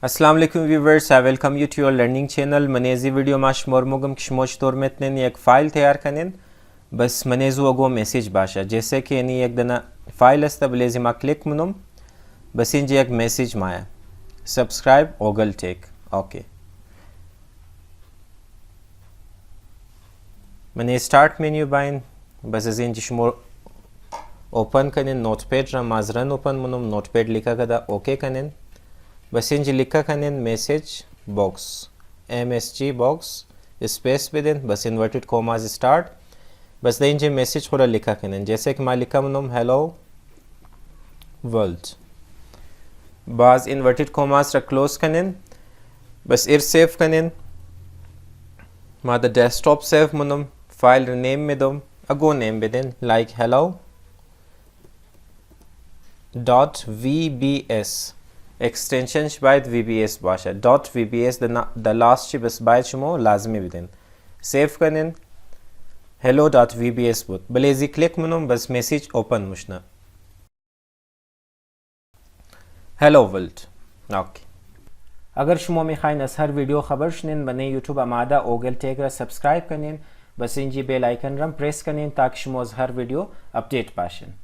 Assalamu alaikum viewers, I welcome you to your learning channel. Manezi video mash mormugum kishmoch tormetnen एक file तैयार करें बस मनेजु अगो message बाशा जैसे कि यानी एक दना फाइल अस्ता बलेजी मा क्लिक मुनम बस इंजे एक मैसेज माया सब्सक्राइब OgleTech ओके मने स्टार्ट मेन्यू बाइन बस इंजे शमो ओपन करें नोटपैड रा माजरन ओपन मुनम नोटपैड लिखा कदा ओके करें बस इंज लिखा कनेन message box MSG box space within बस इन्वर्टेड कॉमास स्टार्ट बस इंज मैसेज थोड़ा लिखा कनेन जैसे कि मैं लिखा मनम हेलो वर्ल्ड बाज इन्वर्टेड कॉमास रा क्लोज कनेन बस इर सेव कनेन मा द डेस्कटॉप सेव मनम फाइल नेम में दम अगो name within like hello .vbs extension باید VBS باشه .vbs the last چی بس باید شما لازمی بدین سیف کنین hello.vbs بود بلیزی کلیک منم بس میسیج اوپن مشنا hello world اوکی اگر شما میخواین از هر ویدیو خبر شنین بنه یوتیوب آماده OgleTech را سبسکرایب کنین بس اینجی بیل آیکن را پریس کنین تاکه شما از هر ویدیو اپدیت باشین